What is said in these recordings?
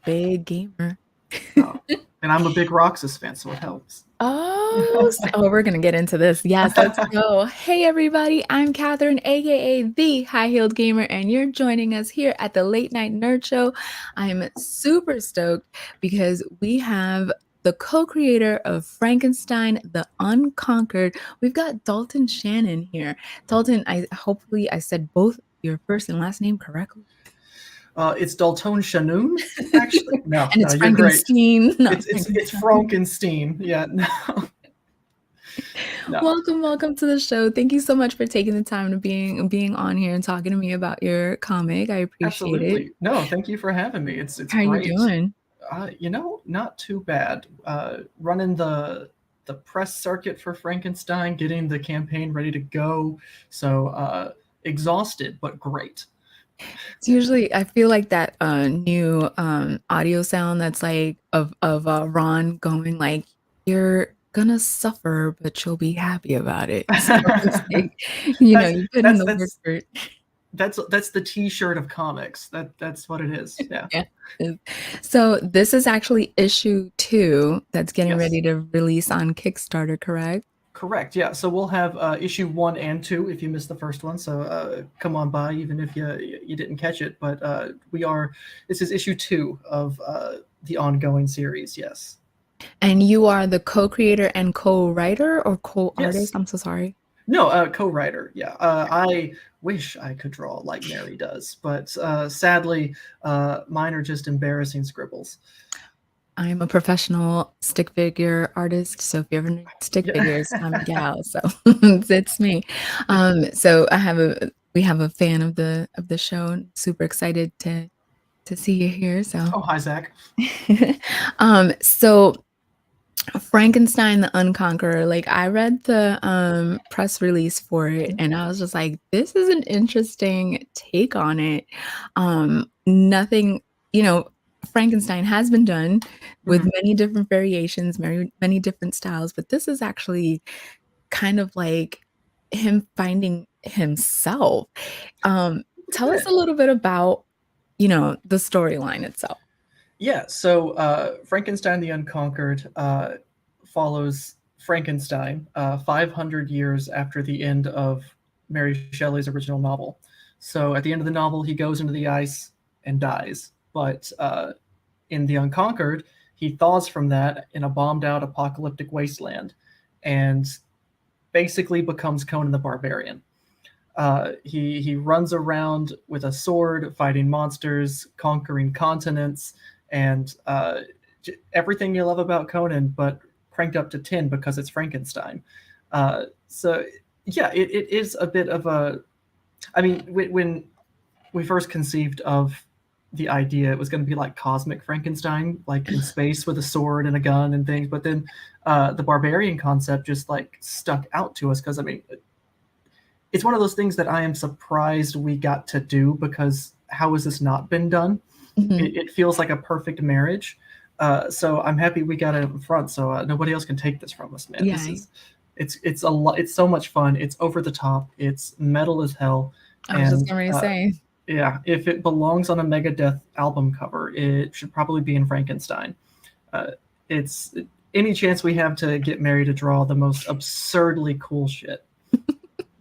big gamer. Oh, and I'm a big Roxas fan, so it helps. We're gonna get into this. Yes, let's go. Hey everybody, I'm Catherine, aka the High Heeled Gamer, and you're joining us here at the Late Night Nerd Show. I'm super stoked because we have the co-creator of Frankenstein the Unconquered. We've got Dalton Shannon here. Dalton, hopefully I said both your first and last name correctly. It's Dalton Shanoon, actually. No, And it's you're great. Frankenstein. It's Frankenstein. Yeah, no. Welcome to the show. Thank you so much for taking the time to being on here and talking to me about your comic. I appreciate it. Absolutely. No, thank you for having me. It's How you great. doing? Not too bad. Running the press circuit for Frankenstein, getting the campaign ready to go. So exhausted, but great. It's usually I feel like that new audio sound that's like of Ron going like, "You're gonna suffer, but you'll be happy about it." So it's like, that's you put in that's the work that's for it. that's the T-shirt of comics. That's what it is. Yeah. Yeah. So this is actually issue 2 that's getting Yes. ready to release on Kickstarter, correct? Correct. Yeah. So we'll have issue 1 and 2 if you missed the first one. So come on by, even if you didn't catch it. But this is issue 2 of the ongoing series. Yes. And you are the co-creator and co-writer or co-artist? Yes. I'm so sorry. No, co-writer. Yeah. I wish I could draw like Mary does, but sadly, mine are just embarrassing scribbles. I'm a professional stick figure artist, so if you ever need stick figures, I'm a gal. So it's me. So we have a fan of the show, and super excited to see you here. So Oh, hi, Zach. so Frankenstein the Unconquered, like I read the press release for it and I was just like, this is an interesting take on it. Nothing, Frankenstein has been done with many different variations, many different styles, but this is actually kind of like him finding himself. Tell us a little bit about, the storyline itself. Yeah, so Frankenstein the Unconquered follows Frankenstein 500 years after the end of Mary Shelley's original novel. So at the end of the novel, he goes into the ice and dies. But in The Unconquered, he thaws from that in a bombed out apocalyptic wasteland and basically becomes Conan the Barbarian. He runs around with a sword, fighting monsters, conquering continents, and everything you love about Conan, but cranked up to 10 because it's Frankenstein. So yeah, it is a bit of a. I mean, when we first conceived of the idea, it was going to be like cosmic Frankenstein, like in space with a sword and a gun and things. But then the barbarian concept just like stuck out to us because I mean, it's one of those things that I am surprised we got to do because how has this not been done? It feels like a perfect marriage. So I'm happy we got it in front, so nobody else can take this from us, man. Yeah. It's a lot. It's so much fun. It's over the top. It's metal as hell. I was just going to say. Yeah, if it belongs on a Megadeth album cover, it should probably be in Frankenstein. It's any chance we have to get Mary to draw the most absurdly cool shit.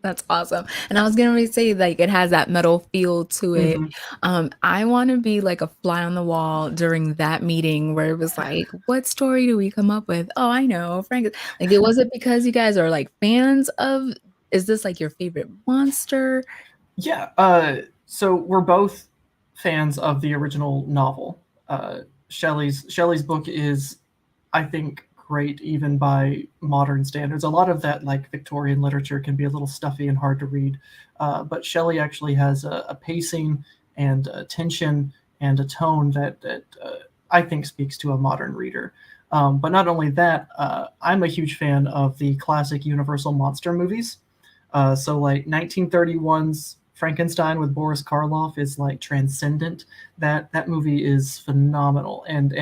That's awesome. And I was gonna say, like, it has that metal feel to it. I want to be like a fly on the wall during that meeting where it was like, what story do we come up with? Oh, I know, Frank. Like, was it because you guys are like fans of? Is this like your favorite monster? Yeah. So we're both fans of the original novel. Shelley's book is, I think, great even by modern standards. A lot of that like Victorian literature can be a little stuffy and hard to read, but Shelley actually has a pacing and a tension and a tone that I think speaks to a modern reader. But not only that, I'm a huge fan of the classic Universal monster movies. So like 1931's Frankenstein with Boris Karloff is like transcendent. That movie is phenomenal, and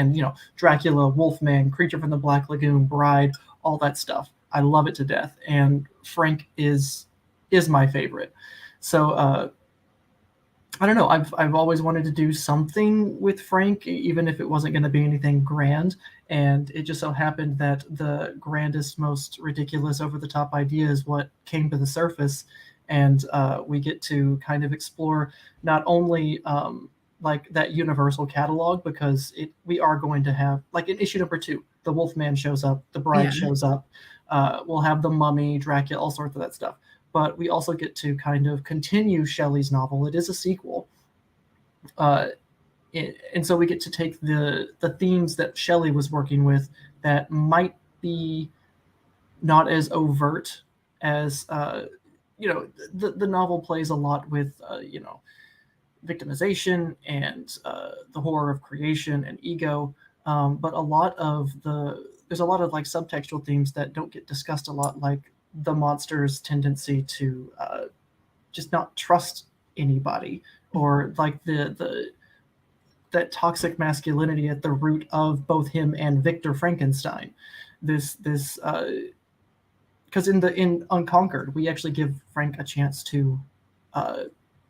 Dracula, Wolfman, Creature from the Black Lagoon, Bride, all that stuff. I love it to death, and Frank is my favorite. So I don't know. I've always wanted to do something with Frank, even if it wasn't going to be anything grand. And it just so happened that the grandest, most ridiculous, over the top idea is what came to the surface, and we get to kind of explore not only like that universal catalog, because we are going to have, like, in issue number 2, the Wolfman shows up, the Bride Yeah. shows up, we'll have the Mummy, Dracula, all sorts of that stuff. But we also get to kind of continue Shelley's novel. It is a sequel. And so we get to take the themes that Shelley was working with that might be not as overt as the novel plays a lot with victimization and the horror of creation and ego, but there's a lot of like subtextual themes that don't get discussed a lot, like the monster's tendency to just not trust anybody, or like the that toxic masculinity at the root of both him and Victor Frankenstein. This because in Unconquered, we actually give Frank a chance to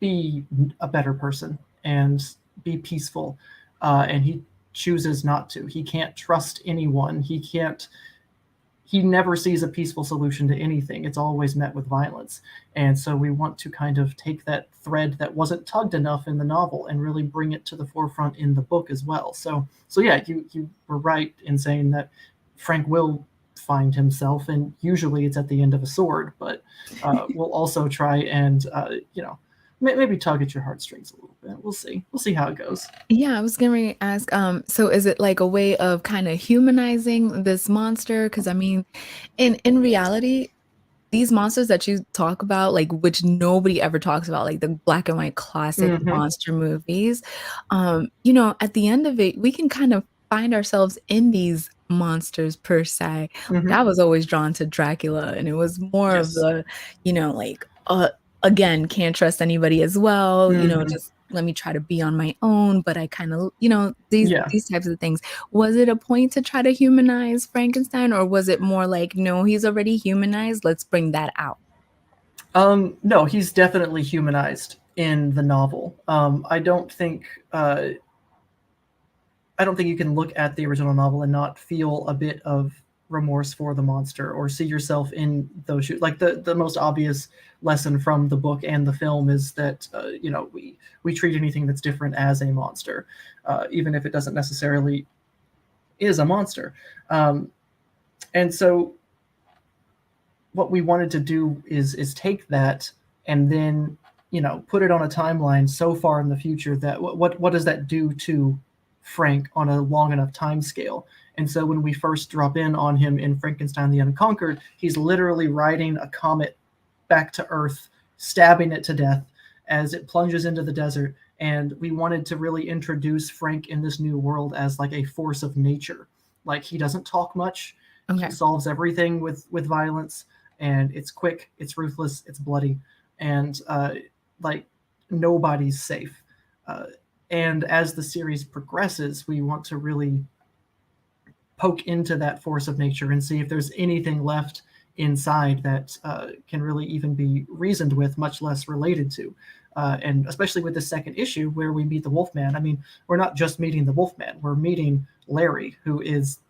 be a better person and be peaceful, and he chooses not to. He can't trust anyone. He never sees a peaceful solution to anything. It's always met with violence. And so we want to kind of take that thread that wasn't tugged enough in the novel and really bring it to the forefront in the book as well. So yeah, you were right in saying that Frank will find himself, and usually it's at the end of a sword, but we'll also try and maybe tug at your heartstrings a little bit. We'll see how it goes. Yeah, I was gonna ask, so is it like a way of kind of humanizing this monster? Because I mean, in reality, these monsters that you talk about, like which nobody ever talks about, like the black and white classic Mm-hmm. monster movies, at the end of it, we can kind of find ourselves in these monsters per se. Like I Mm-hmm. was always drawn to Dracula, and it was more of Yes. the, like again, can't trust anybody as well, Mm-hmm. just let me try to be on my own, but I kind of, Yeah. these types of things. Was it a point to try to humanize Frankenstein, or was it more like, no, he's already humanized, let's bring that out? No, he's definitely humanized in the novel. I don't think you can look at the original novel and not feel a bit of remorse for the monster or see yourself in those shoes. Like the most obvious lesson from the book and the film is that we treat anything that's different as a monster, even if it doesn't necessarily is a monster. And so what we wanted to do is take that and then put it on a timeline so far in the future that what does that do to Frank on a long enough time scale. And so when we first drop in on him in Frankenstein the Unconquered, he's literally riding a comet back to Earth, stabbing it to death as it plunges into the desert. And we wanted to really introduce Frank in this new world as like a force of nature. Like, he doesn't talk much. He Okay. solves everything with violence, and it's quick, it's ruthless, it's bloody, and like nobody's safe. Uh, and as the series progresses, we want to really poke into that force of nature and see if there's anything left inside that can really even be reasoned with, much less related to. And especially with the second issue where we meet the Wolfman. I mean, we're not just meeting the Wolfman, we're meeting Larry, who is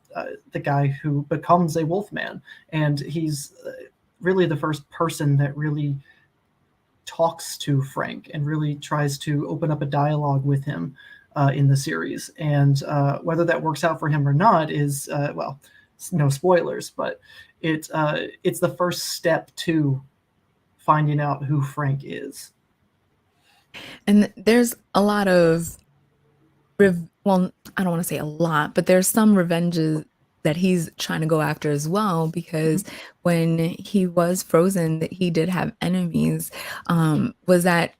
the guy who becomes a Wolfman. And he's really the first person that really talks to Frank and really tries to open up a dialogue with him in the series. And whether that works out for him or not is, well, no spoilers, but it's the first step to finding out who Frank is. And there's a lot of well, I don't want to say a lot, but there's some revenges that he's trying to go after as well, because Mhm. when he was frozen, that he did have enemies. Was that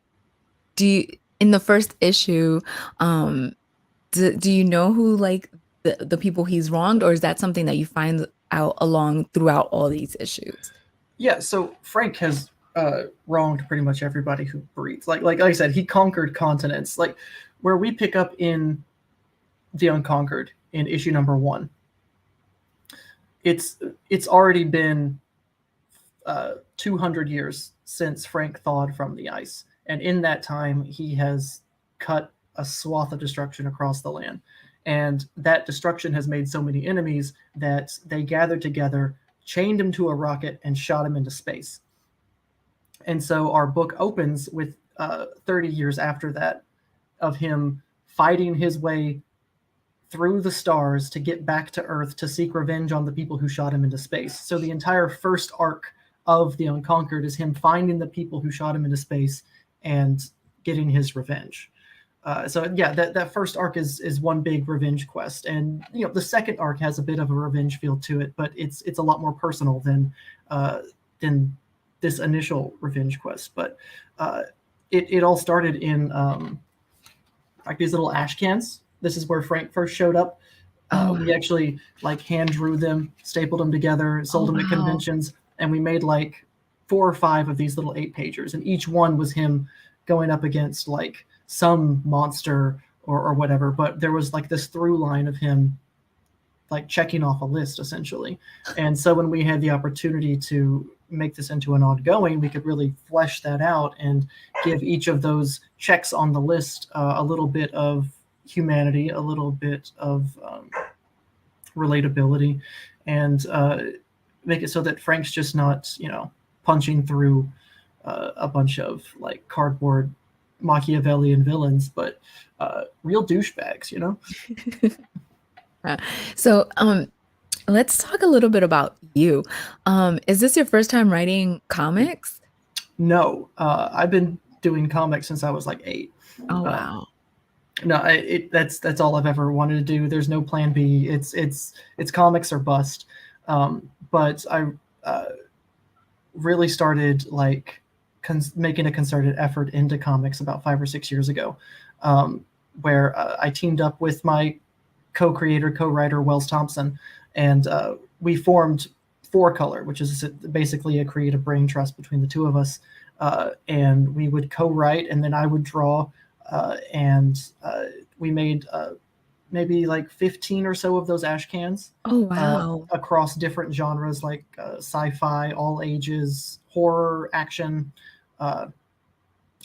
do you, in the first issue, um, do you know who, like, the people he's wronged, or is that something that you find out along throughout all these issues? Yeah, so Frank has wronged pretty much everybody who breathes. Like I said, he conquered continents. Like, where we pick up in the Unconquered in issue number 1, it's it's already been 200 years since Frank thawed from the ice, And in that time, he has cut a swath of destruction across the land. And that destruction has made so many enemies that they gathered together, chained him to a rocket, and shot him into space. And so our book opens with 30 years after that of him fighting his way through the stars to get back to Earth to seek revenge on the people who shot him into space. So the entire first arc of The Unconquered is him finding the people who shot him into space and getting his revenge. So yeah, that first arc is one big revenge quest, and the second arc has a bit of a revenge feel to it, but it's a lot more personal than this initial revenge quest. But it all started in like these little ash cans. This is where Frank first showed up. We actually like hand drew them, stapled them together, sold them at conventions, and we made like 4 or 5 of these little 8-pagers, and each one was him going up against like some monster or whatever. But there was like this through line of him like checking off a list essentially. And so when we had the opportunity to make this into an ongoing, we could really flesh that out and give each of those checks on the list a little bit of humanity, a little bit of relatability, and make it so that Frank's just not punching through a bunch of like cardboard Machiavellian villains, but real douchebags. So let's talk a little bit about you. Is this your first time writing comics? No, I've been doing comics since I was like 8. Oh wow. No, that's all I've ever wanted to do. There's no plan B. It's comics or bust. But I really started like making a concerted effort into comics about 5 or 6 years ago, where I teamed up with my co-writer Wells Thompson, and we formed 4Color, which is basically a creative brain trust between the two of us. And we would co-write, and then I would draw, and we made maybe like 15 or so of those ash cans. Oh wow. Across different genres like sci-fi, all ages, horror, action,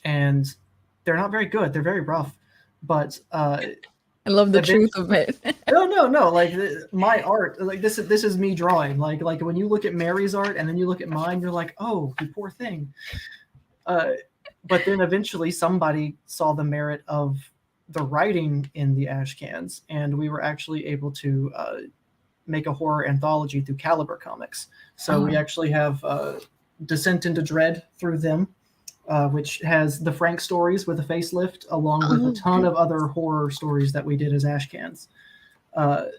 and they're not very good. They're very rough, but I love the truth of it. No. Like my art, like this is me drawing. Like when you look at Mary's art and then you look at mine, you're like, oh, you poor thing. But then eventually somebody saw the merit of the writing in the ash cans, and we were actually able to make a horror anthology through Caliber Comics. So we actually have Descent into Dread through them, which has the Frank stories with a facelift, along with a ton of other horror stories that we did as ash cans. And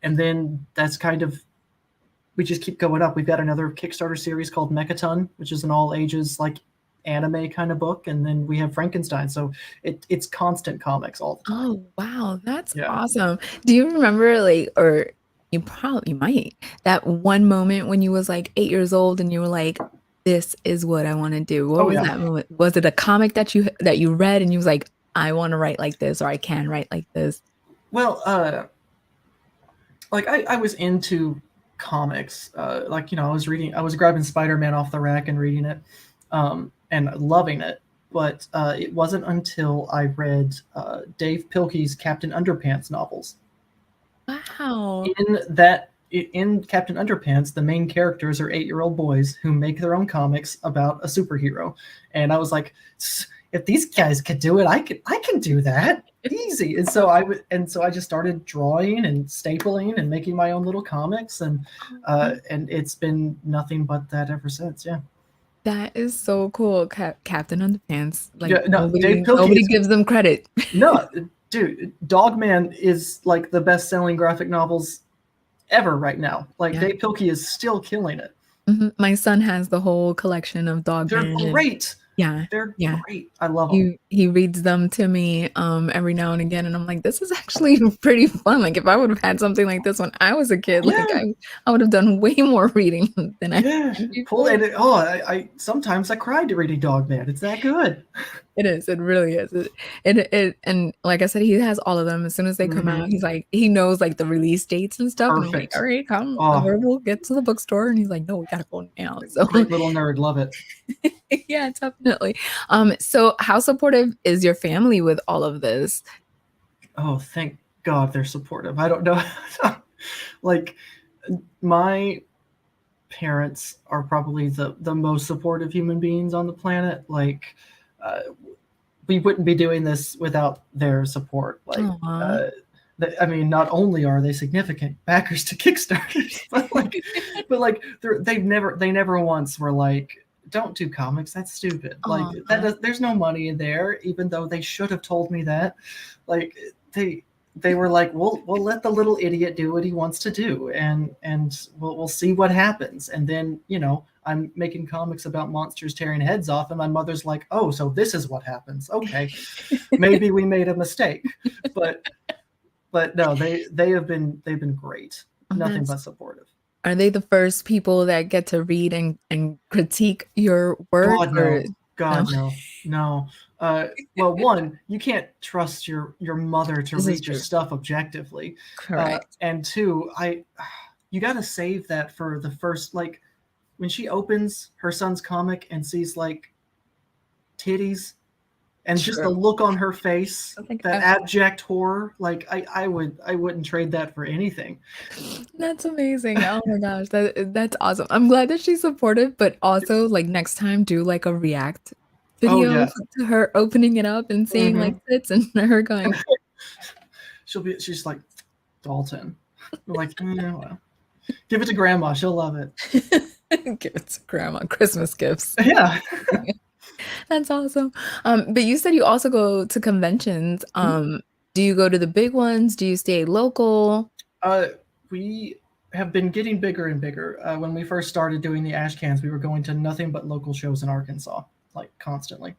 then that's kind of, we just keep going up. We've got another Kickstarter series called Mechaton, which is an all ages like anime kind of book, and then we have Frankenstein. So it's constant comics all the time. Oh wow, that's awesome. Do you remember or you might, that one moment when you was like 8 years old and you were like, this is what I want to do? What was that moment? Was it a comic that you read and you was like, I want to write like this, or I can write like this? Well, like I was into comics. I was grabbing Spider-Man off the rack and reading it, and loving it. But it wasn't until I read Dave Pilkey's Captain Underpants novels. Wow. In Captain Underpants, the main characters are 8-year-old boys who make their own comics about a superhero. And I was like, if these guys could do it, I can do that easy. And so I just started drawing and stapling and making my own little comics, and it's been nothing but that ever since. Yeah. That is so cool. Captain Underpants. Like Dave nobody gives them credit. No, dude, Dogman is like the best-selling graphic novels ever right now. Like Dave Pilkey is still killing it. Mm-hmm. My son has the whole collection of Dogman. They're great. They're great. I love them. He reads them to me every now and again, and I'm like, this is actually pretty fun. Like if I would have had something like this when I was a kid, like I would have done way more reading than I did. Cool. And I sometimes I cried to reading Dogman. It's that good. It is, it really is. And like I said, he has all of them. As soon as they come out, Mhm. he's like he knows, like, the release dates and stuff, and I'm like, Perfect. "Alright, come Oh, or we'll get to the bookstore," and he's like, "No, we gotta go now." So, great little nerd, love it. yeah, definitely. So how supportive is your family with all of this? Oh, thank God they're supportive. I don't know. Like, my parents are probably the most supportive human beings on the planet. Like, uh, we wouldn't be doing this without their support. Like, Aw. I mean, not only are they significant backers to Kickstarters, but like they never once were like, "Don't do comics. That's stupid." Like Aw. there's no money in there, even though they should have told me that. Like they they were like, we'll let the little idiot do what he wants to do, and we'll see what happens. And then I'm making comics about monsters tearing heads off, and my mother's like, oh, so this is what happens. Okay, maybe we made a mistake, but no, they've been great. Nothing That's but supportive. Are they the first people that get to read and critique your work, God or no, no? God no, no. Well, one, you can't trust your mother to This is read your true. stuff objectively, Correct. and two, you got to save that for the first, like, when she opens her son's comic and sees like titties and just the True. look on her face, I think that I've abject horror, like I wouldn't trade that for anything. That's amazing. Oh my gosh, that's awesome. I'm glad that she's supportive, but also, like, next time do, like, a react Oh video yeah. to her opening it up and seeing, like, Hmm. tits and her going, She's like, Dalton. We're like, yeah, well, give it to grandma, she'll love it. "Give it to grandma, Christmas gifts." Yeah. That's awesome. But you said you also go to conventions. Do you go to the big ones? Do you stay local? uh, we have been getting bigger and bigger. When we first started doing the ash cans, we were going to nothing but local shows in Arkansas, like constantly.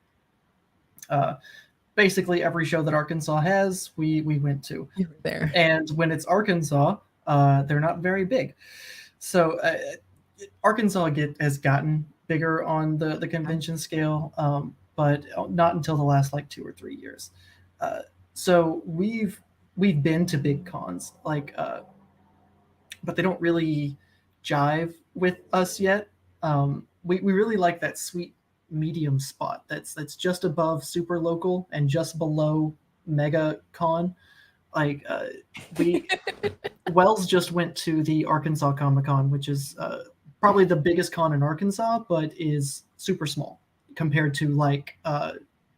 Uh, Basically every show that Arkansas has, we went to. You were there. And when it's Arkansas, they're not very big. So Arkansas has gotten bigger on the convention scale, but not until the last like 2 or 3 years. Uh, so we've been to big cons, like, but they don't really jive with us yet. We really like that sweet medium spot that's just above super local and just below mega con. Like, we Wells just went to the Arkansas Comic Con, which is probably the biggest con in Arkansas, but is super small compared to like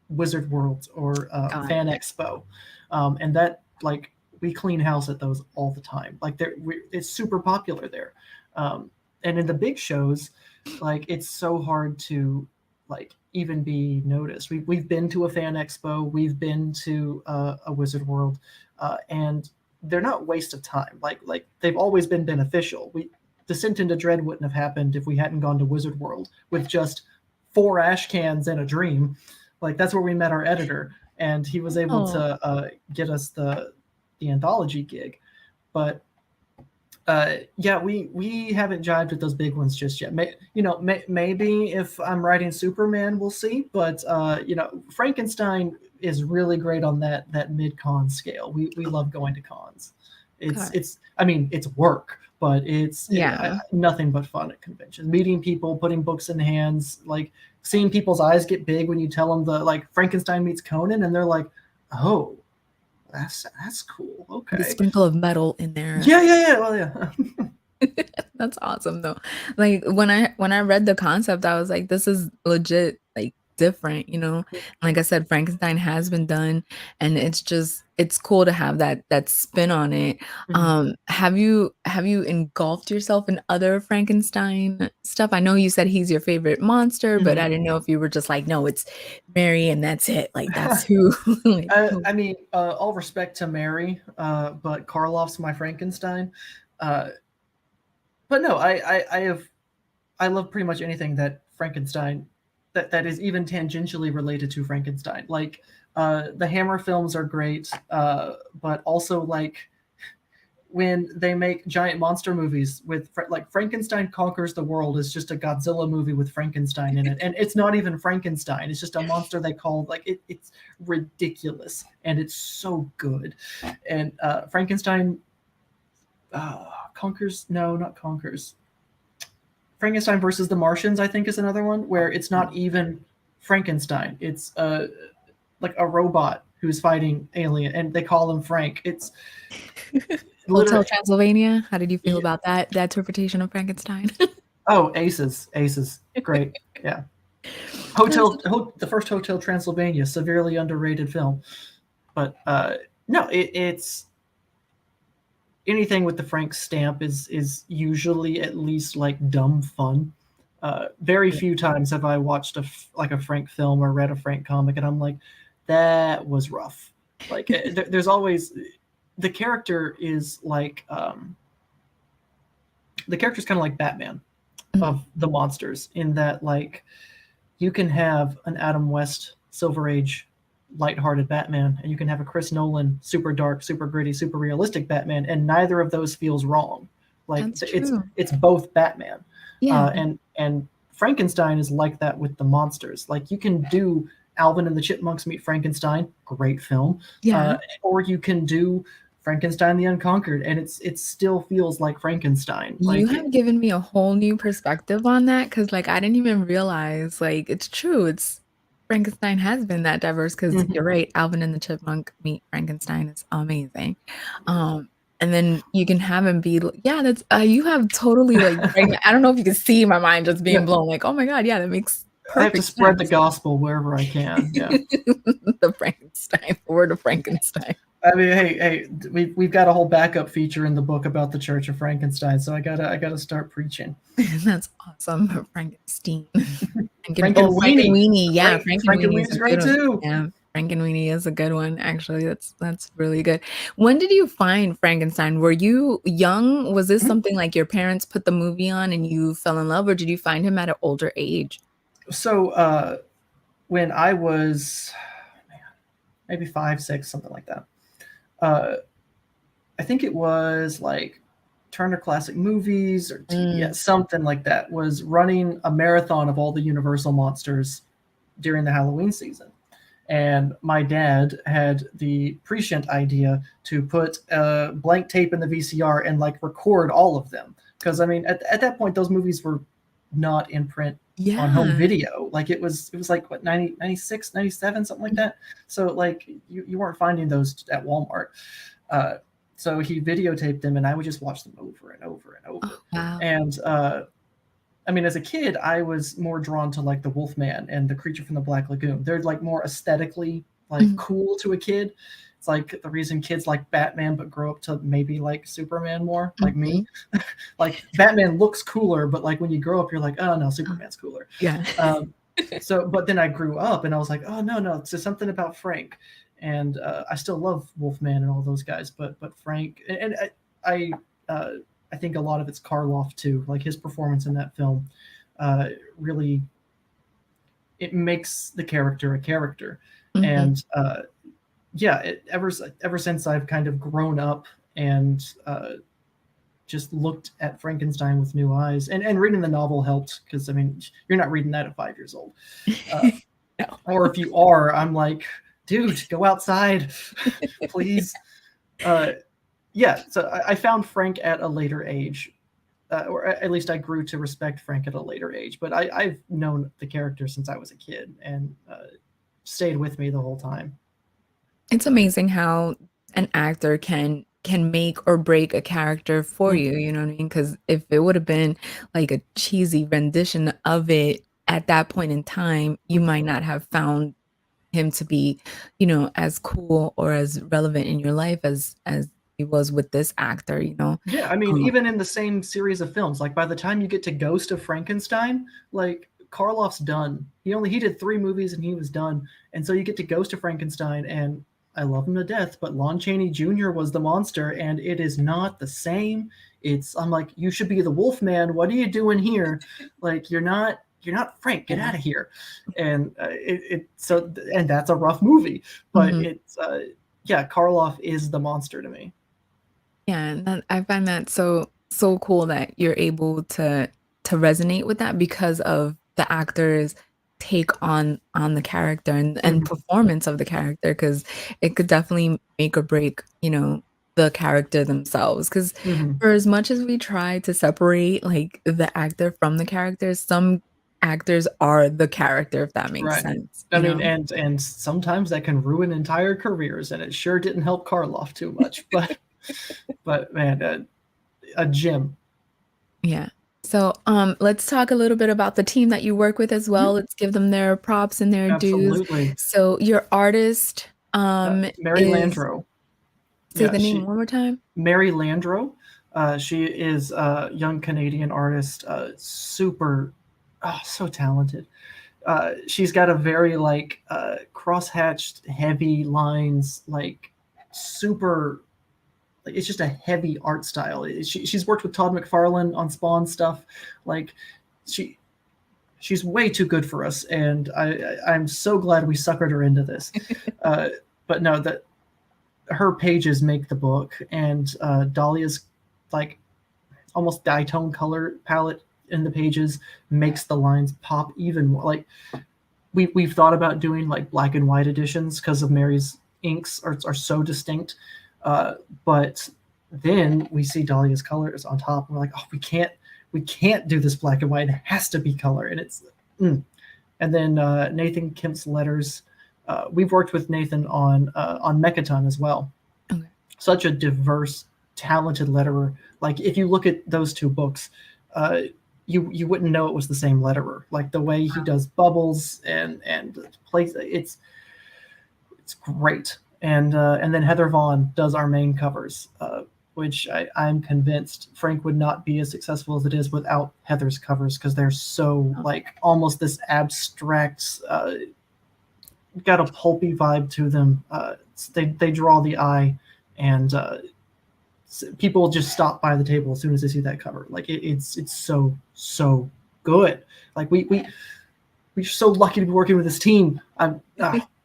Wizard World or Got Fan it. Expo, and that, like, we clean house at those all the time. Like, it's super popular there, and in the big shows, like, it's so hard to like even be noticed. We've been to a Fan Expo, we've been to a Wizard World, and they're not waste of time. Like they've always been beneficial. Descent into Dread wouldn't have happened if we hadn't gone to Wizard World with just 4 ash cans and a dream. Like, that's where we met our editor, and he was able Oh, to get us the anthology gig. But yeah, we haven't jived with those big ones just yet. Maybe if I'm writing Superman, we'll see. But Frankenstein is really great on that mid con scale. We love going to cons. God. It's I mean, it's work, but it's Yeah. nothing but fun at conventions. Meeting people, putting books in hands, like seeing people's eyes get big when you tell them the, like, Frankenstein meets Conan, and they're like, oh, that's cool. The Okay. sprinkle of metal in there. Yeah, yeah, yeah. Well, yeah. That's awesome though. Like when I read the concept, I was like, this is legit, like, different, you know? Like I said, Frankenstein has been done, and it's cool to have that spin on it. Mhm. Have you engulfed yourself in other Frankenstein stuff? I know you said he's your favorite monster, but I Mhm. didn't know if you were just like, no, it's Mary and that's it. Like that's who like who I mean, all respect to Mary, but Karloff's my Frankenstein. Uh, but no, I love pretty much anything that Frankenstein that is even tangentially related to Frankenstein. Like, the Hammer films are great, but also, like, when they make giant monster movies with like Frankenstein Conquers the World is just a Godzilla movie with Frankenstein in it, and it's not even Frankenstein. It's just a monster they call like it's ridiculous, and it's so good. And Frankenstein conquers no, not conquers. Frankenstein versus the Martians, I think, is another one where it's not even Frankenstein. It's like a robot who's fighting alien, and they call him Frank. It's Hotel Transylvania. How did you feel about that interpretation of Frankenstein? Oh, aces, great, yeah. The first Hotel Transylvania, severely underrated film, but no, it's anything with the Frank stamp is usually at least like dumb fun. Very few times have I watched a Frank film or read a Frank comic, and I'm like, that was rough. Like there's always the character is like the character's kind of like Batman of the monsters in that like you can have an Adam West Silver Age lighthearted Batman, and you can have a Chris Nolan super dark, super gritty, super realistic Batman, and neither of those feels wrong. Like it's both Batman. Yeah. And Frankenstein is like that with the monsters. Like you can do Alvin and the Chipmunks Meet Frankenstein, great film. Yeah. Or you can do Frankenstein the Unconquered, and it still feels like Frankenstein. You have given me a whole new perspective on that, because like I didn't even realize like it's true. It's Frankenstein has been that diverse, because you're right. Alvin and the Chipmunk Meet Frankenstein is amazing. And then you can have him be, yeah, that's you have totally like, I don't know if you can see my mind just being blown. Like, oh my god, yeah, that makes perfect I have to spread the gospel wherever I can. Yeah, the Frankenstein, the word of Frankenstein. I mean, hey, we've got a whole backup feature in the book about the Church of Frankenstein, so I gotta start preaching. That's awesome, Frankenstein. Frankenweenie, yeah, Frankenweenie is great too. Yeah, Frankenweenie is a good one. Actually, that's really good. When did you find Frankenstein? Were you young? Was this something like your parents put the movie on and you fell in love, or did you find him at an older age? So when I was maybe 5, 6, something like that. I think it was like Turner Classic Movies or TBS, something like that, was running a marathon of all the Universal monsters during the Halloween season. And my dad had the prescient idea to put blank tape in the VCR and like record all of them. Because I mean, at that point, those movies were not in print on home video. Like it was like what, 90, 96, 97, something like that. So like you weren't finding those at Walmart. So he videotaped them, and I would just watch them over and over and over. Oh, wow. And I mean, as a kid, I was more drawn to like the Wolfman and the Creature from the Black Lagoon. They're like more aesthetically like cool to a kid. It's like the reason kids like Batman but grow up to maybe like Superman more, like me. Like Batman looks cooler, but like when you grow up, you're like, oh no, Superman's cooler. Yeah. So, but then I grew up and I was like, oh no, it's just something about Frank. And I still love Wolfman and all those guys, but Frank, and I think a lot of it's Karloff too. Like his performance in that film really, it makes the character a character. And yeah, ever since I've kind of grown up and just looked at Frankenstein with new eyes, and reading the novel helped, because I mean, you're not reading that at 5 years old. No. Or if you are, I'm like, dude, go outside, please. Yeah, so I found Frank at a later age, or at least I grew to respect Frank at a later age. But I've known the character since I was a kid, and stayed with me the whole time. It's amazing how an actor can make or break a character for you, you know what I mean? Because if it would have been like a cheesy rendition of it at that point in time, you might not have found him to be, you know, as cool or as relevant in your life as he was with this actor, you know? Yeah, I mean, even in the same series of films, like by the time you get to Ghost of Frankenstein, like Karloff's done. He did 3 movies and he was done. And so you get to Ghost of Frankenstein, and I love him to death, but Lon Chaney Jr. was the monster, and it is not the same. I'm like, you should be the Wolfman. What are you doing here? Like, you're not Frank. Get out of here. And and that's a rough movie, but it's yeah, Karloff is the monster to me. Yeah, and I find that so cool that you're able to resonate with that because of the actor's take on the character and Mhm, performance of the character, because it could definitely make or break, the character themselves. Because mhm. for as much as we try to separate, like, the actor from the character, some actors are the character, if that makes Right. sense, I you mean, know? and sometimes that can ruin entire careers, and it sure didn't help Karloff too much, but man, a gem. Yeah. So, let's talk a little bit about the team that you work with as Mhm. well. Let's give them their props and their dues. Absolutely. So, your artist, Mary is Landrow. say Yeah, the name one more time? Mary Landrow. She is a young Canadian artist, super, oh, so talented. She's got a very like cross-hatched, heavy lines, like super. Like it's just a heavy art style. She's worked with Todd McFarlane on Spawn stuff. Like she she's way too good for us, and I'm so glad we suckered her into this. Uh, but no, that her pages make the book, and Dahlia's like almost ditone color palette in the pages makes the lines pop even more. Like we've thought about doing like black and white editions because of Mary's inks are so distinct, uh, but then we see Dahlia's colors on top, and we're like, oh, we can't do this black and white. It has to be color, and it's. And then Nathan Kemp's letters. We've worked with Nathan on Mechaton as well. Okay. Such a diverse, talented letterer. Like if you look at those two books, uh, you wouldn't know it was the same letterer. Like the way he does bubbles and plays, it's great. And then Heather Vaughn does our main covers, which I'm convinced Frank would not be as successful as it is without Heather's covers because they're so Oh, like almost this abstract, got a pulpy vibe to them. They draw the eye, and people just stop by the table as soon as they see that cover. Like it's so good. Like we're so lucky to be working with this team.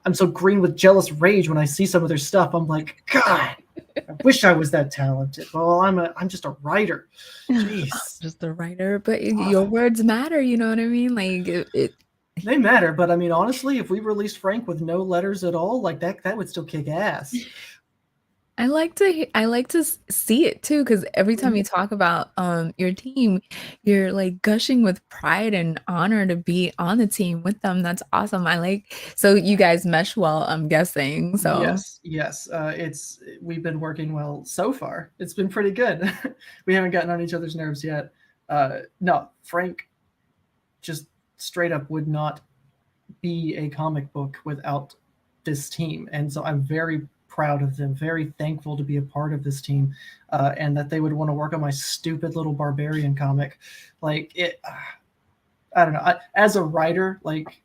I'm so green with jealous rage when I see some of their stuff. I'm like, God, I wish I was that talented. Well, I'm just a writer. Jeez. just a writer, but your Oh, words matter, you know what I mean? Like, it they matter, but I mean, honestly, if we released Frank with no letters at all, like that would still kick ass. I like to see it too, because every time Mhm. you talk about your team, you're like gushing with pride and honor to be on the team with them. That's awesome. So you guys mesh well, I'm guessing. So Yes, yes. It's we've been working well so far. It's been pretty good. We haven't gotten on each other's nerves yet. No, Frank just straight up would not be a comic book without this team, and so I'm very proud of them. Very thankful to be a part of this team, and that they would want to work on my stupid little barbarian comic. Like it, I don't know. As a writer, like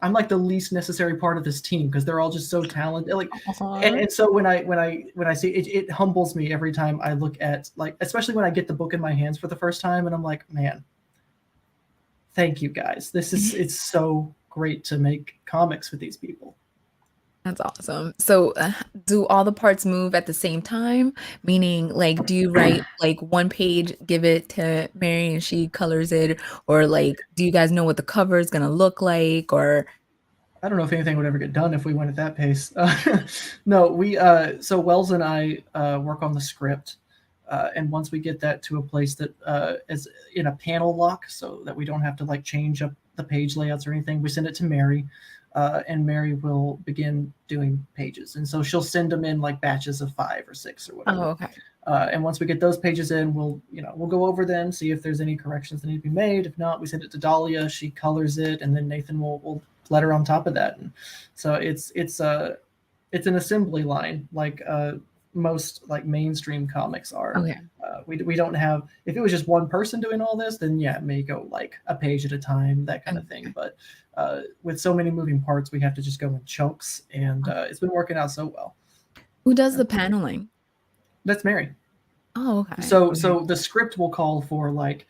I'm like the least necessary part of this team because they're all just so talented. Like, aw. and so when I see it, it humbles me every time I look at like, especially when I get the book in my hands for the first time, and I'm like, man, thank you guys. It's so great to make comics with these people. That's awesome. So, do all the parts move at the same time? Meaning, like, do you write like one page, give it to Mary, and she colors it, or like, do you guys know what the cover is gonna look like? Or I don't know if anything would ever get done if we went at that pace. No, we so Wells and I work on the script, and once we get that to a place that is in a panel lock, so that we don't have to like change up the page layouts or anything, we send it to Mary, and Mary will begin doing pages, and so she'll send them in like batches of 5 or 6 or oh, whatever. okay, And once we get those pages in, we'll go over them, see if there's any corrections that need to be made. If not, we send it to Dahlia. She colors it, and then Nathan will letter on top of that. And so it's an assembly line like most like mainstream comics are. okay, We don't have, if it was just one person doing all this, then yeah, it may go like a page at a time, that kind of thing. okay, But with so many moving parts, we have to just go in chunks, and okay. it's been working out so well. Who does Uh, the paneling? That's Mary. Oh, okay, okay, So the script will call for like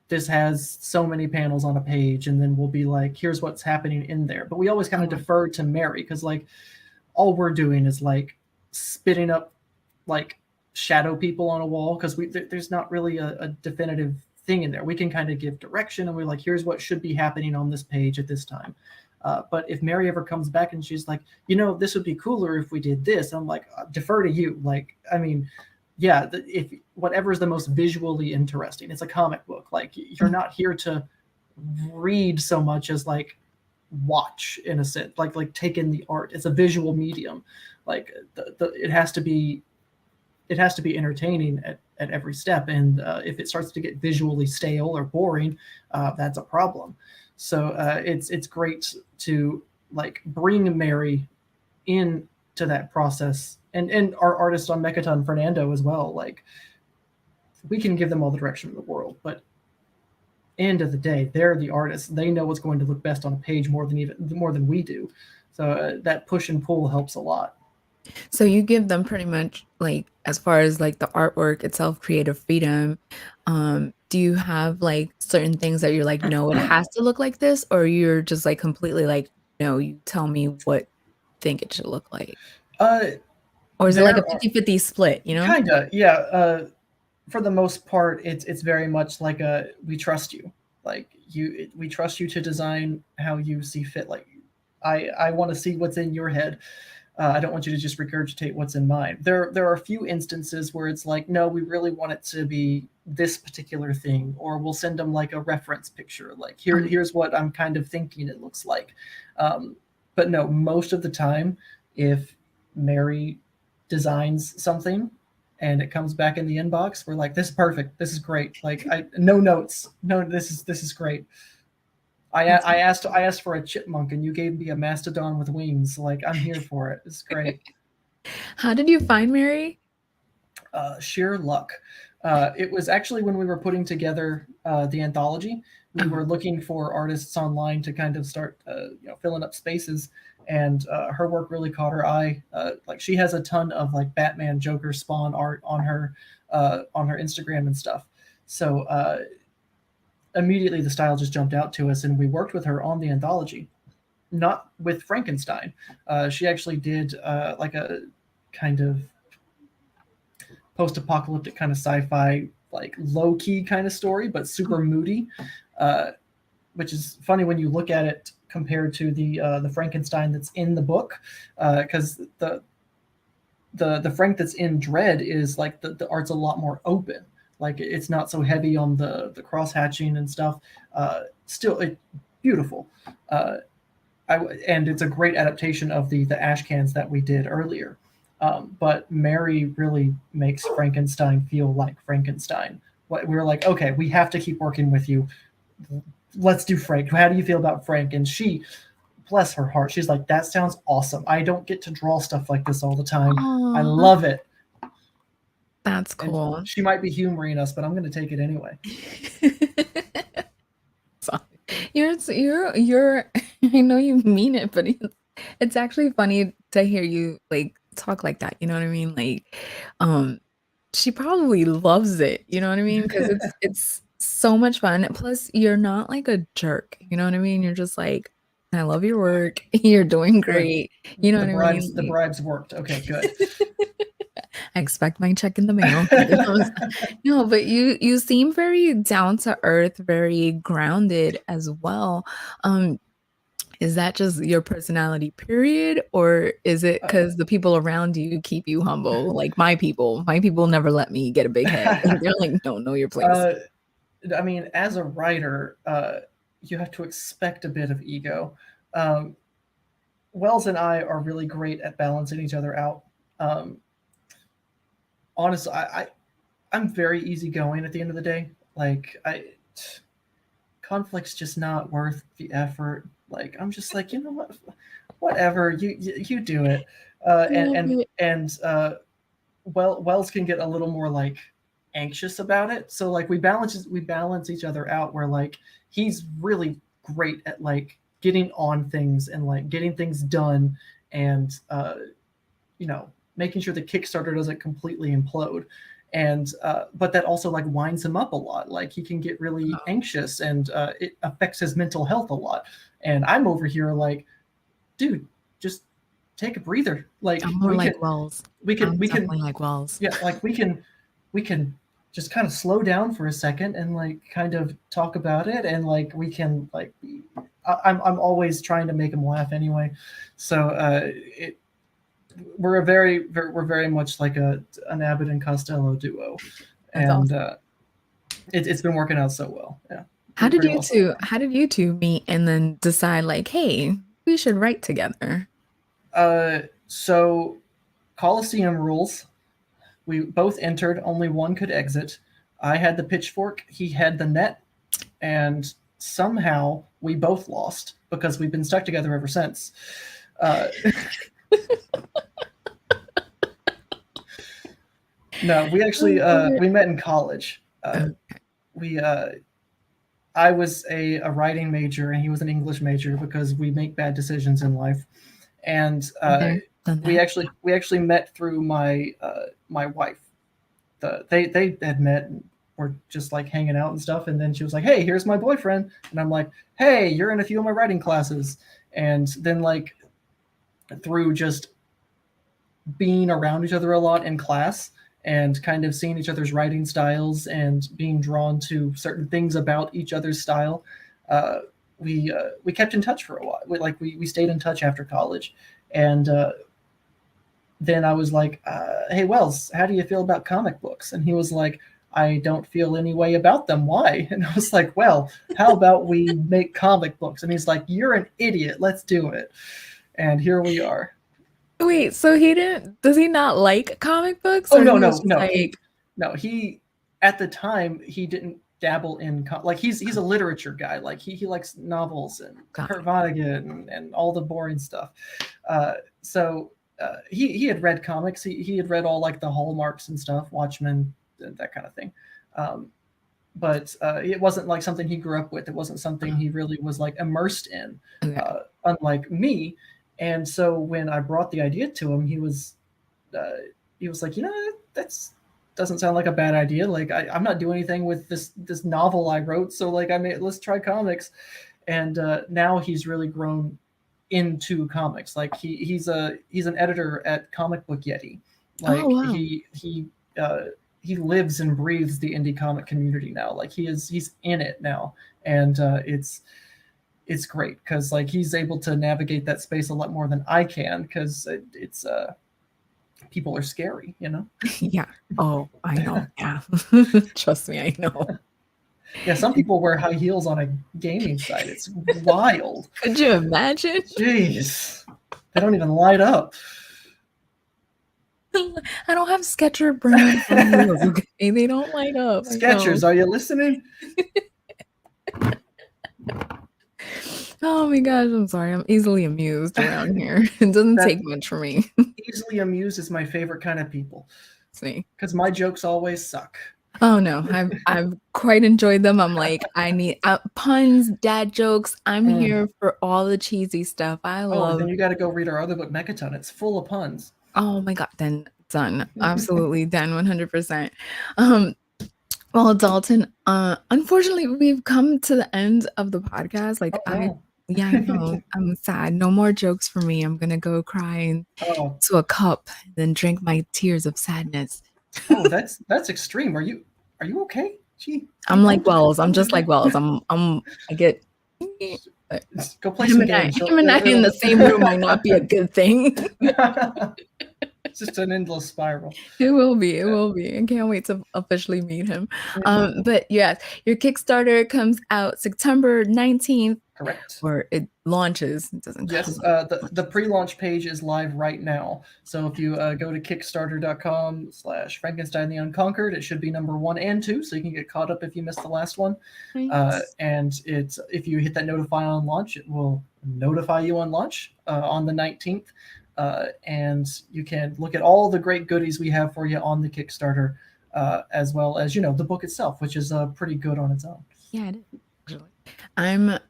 this has so many panels on a page, and then we'll be like, here's what's happening in there. But we always kind of okay, defer to Mary because like all we're doing is like spitting up like shadow people on a wall, because there's not really a definitive thing in there. We can kind of give direction, and we're like, here's what should be happening on this page at this time. But if Mary ever comes back and she's like, this would be cooler if we did this, I'm like, defer to you. Like, I mean, yeah, if whatever is the most visually interesting. It's a comic book. Like, you're not here to read so much as like watch, in a sense, like take in the art. It's a visual medium. Like, it has to be entertaining at every step. And if it starts to get visually stale or boring, that's a problem. So it's great to like bring Mary into that process, and our artist on Mechaton, Fernando, as well. Like, we can give them all the direction in the world, but end of the day, they're the artists. They know what's going to look best on a page more than we do. So that push and pull helps a lot. So you give them pretty much like, as far as like the artwork itself, creative freedom. Do you have like certain things that you're like, no, it has to look like this, or you're just like completely like, no, you tell me what think it should look like? Or is it like a 50-50 split, you know? Kinda, yeah. For the most part, it's very much like we trust you. Like, we trust you to design how you see fit. Like, I want to see what's in your head. I don't want you to just regurgitate what's in mine. There are a few instances where it's like, no, we really want it to be this particular thing, or we'll send them like a reference picture. Like, here's what I'm kind of thinking it looks like. But no, most of the time, if Mary designs something and it comes back in the inbox, we're like, this is perfect. This is great. Like, no notes. No, this is great. I asked for a chipmunk, and you gave me a mastodon with wings. Like, I'm here for it. It's great. How did you find Mary? Sheer luck. It was actually when we were putting together the anthology. We were looking for artists online to kind of start, filling up spaces, and her work really caught her eye. Like, she has a ton of like Batman, Joker, Spawn art on her Instagram and stuff. So immediately the style just jumped out to us, and we worked with her on the anthology, not with Frankenstein. She actually did like a kind of post-apocalyptic kind of sci-fi, like low-key kind of story, but super moody, which is funny when you look at it compared to the Frankenstein that's in the book, because the Frank that's in Dread is like the art's a lot more open. Like, it's not so heavy on the cross hatching and stuff. Still, beautiful. And it's a great adaptation of the ash cans that we did earlier. But Mary really makes Frankenstein feel like Frankenstein. We were like, okay, we have to keep working with you. Let's do Frank. How do you feel about Frank? And she, bless her heart, she's like, that sounds awesome. I don't get to draw stuff like this all the time. Aww. I love it. That's cool. And she might be humoring us, but I'm going to take it anyway. You're I know you mean it, but it's actually funny to hear you like talk like that. You know what I mean? Like, she probably loves it. You know what I mean? Because it's so much fun. Plus, you're not like a jerk. You know what I mean? You're just like, I love your work. You're doing great. You know what I mean? The bribes worked. Okay, good. I expect my check in the mail. No, but you seem very down to earth, very grounded as well. Is that just your personality, period? Or is it because the people around you keep you humble? Like my people never let me get a big head. They're like, no, know your place. I mean, as a writer, you have to expect a bit of ego. Wells and I are really great at balancing each other out. Honestly, I'm very easygoing at the end of the day. Like, conflict's just not worth the effort. Like, I'm just like, you know what, whatever, you do it. Wells can get a little more like anxious about it. So like we balance each other out, where like he's really great at like getting on things and like getting things done, and making sure the Kickstarter doesn't completely implode. And but that also like winds him up a lot. Like, he can get really anxious, and it affects his mental health a lot. And I'm over here like, dude, just take a breather. Like I'm more like Wells. we can, I'm we can, definitely like Wells. yeah, like we can just kind of slow down for a second and like kind of talk about it, and like we can like I'm always trying to make him laugh anyway, so we're very much like an Abbott and Costello duo, That's and awesome. it's been working out so well. Yeah, How did pretty you well so two how did you two meet and then decide like, hey, we should write together? far. So Coliseum rules. We both entered. Only one could exit. I had the pitchfork. He had the net, and somehow we both lost because we've been stuck together ever since. Uh, no, we actually we met in college. We I was a writing major and he was an English major because we make bad decisions in life, and There, done that. we actually met through my wife. They had met and were just like hanging out and stuff, and then she was like, "Hey, here's my boyfriend," and I'm like, "Hey, you're in a few of my writing classes," and then like through just being around each other a lot in class and kind of seeing each other's writing styles and being drawn to certain things about each other's style, uh, we kept in touch for a while. We stayed in touch after college, and then I was like, "Hey Wells, how do you feel about comic books?" And he was like, "I don't feel any way about them. Why?" And I was like, "Well, how about we make comic books?" And he's like, "You're an idiot. Let's do it." And here we are. Wait, so does he not like comic books Oh or no, he was no, just no. like, He at the time he didn't dabble in like he's a literature guy. Like he likes novels and God, Kurt Vonnegut and all the boring stuff. So he had read comics. He had read all like the Hallmarks and stuff, Watchmen, that kind of thing. Um, but it wasn't like something he grew up with. It wasn't something he really was like immersed in, okay. unlike me. And so when I brought the idea to him, uh, he was like, that's doesn't sound like a bad idea. Like I'm not doing anything with this novel I wrote, so like let's try comics. And now he's really grown into comics. Like he's an editor at Comic Book Yeti. Oh Like wow. he lives and breathes the indie comic community now. Like he's in it now, and it's great because like he's able to navigate that space a lot more than I can because it's people are scary, you know. Yeah. Oh, I know. Yeah. Trust me, I know. Yeah, some people wear high heels on a gaming site. It's wild. Could you imagine? Jeez, they don't even light up. I don't have Sketcher brand high heels, okay? They don't light up. I know. Skechers, are you listening? Oh my gosh, I'm sorry. I'm easily amused around here. It doesn't That take much for me. easily amused is my favorite kind of people See. because my jokes always suck. Oh no, I've quite enjoyed them. I'm like, I need puns, dad jokes. I'm Mm. here for all the cheesy stuff. I Oh, then love. you got to go read our other book, Mechaton. It's full of puns. Oh my God, then done. Absolutely done, 100%. Um, well, Dalton, unfortunately, we've come to the end of the podcast. Oh no. Yeah, I know. I'm sad. No more jokes for me. I'm gonna go cry Oh, into a cup, then drink my tears of sadness. oh, that's extreme. Are you okay? Gee, I'm like don't Wells. I'm do just like Wells. I get Go play some games. him and I in the same room might not be a good thing. It's just an endless spiral. It will be. It Yeah. will be. I can't wait to officially meet him. Mhm. But yes, your Kickstarter comes out September 19th, Correct. or it launches. It doesn't come Yes, out. the pre-launch page is live right now. So if you go to Kickstarter.com/Frankenstein the Unconquered, it should be number 1 and 2, so you can get caught up if you missed the last one. Nice. And if you hit that notify on launch, it will notify you on launch on the 19th. And you can look at all the great goodies we have for you on the Kickstarter, as well as the book itself, which is pretty good on its own. Yeah, it is. Actually,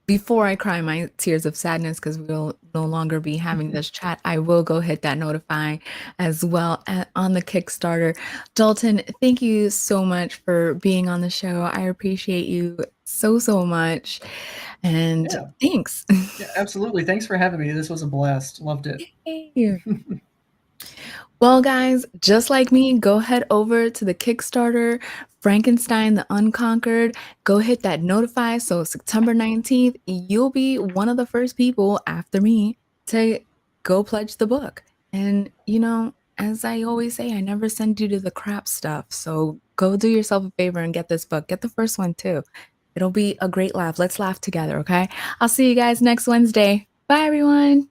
before I cry my tears of sadness because we'll no longer be having this chat, I will go hit that notify as well on the Kickstarter. Dalton, thank you so much for being on the show. I appreciate you so, so much. And Yeah. thanks. Yeah, absolutely. Thanks for having me. This was a blast. Loved it. Yay. Well, guys, just like me, go head over to the Kickstarter, Frankenstein the Unconquered. Go hit that notify. So September 19th, you'll be one of the first people after me to go pledge the book. And, as I always say, I never send you to the crap stuff. So go do yourself a favor and get this book. Get the first one too. It'll be a great laugh. Let's laugh together, okay? I'll see you guys next Wednesday. Bye, everyone.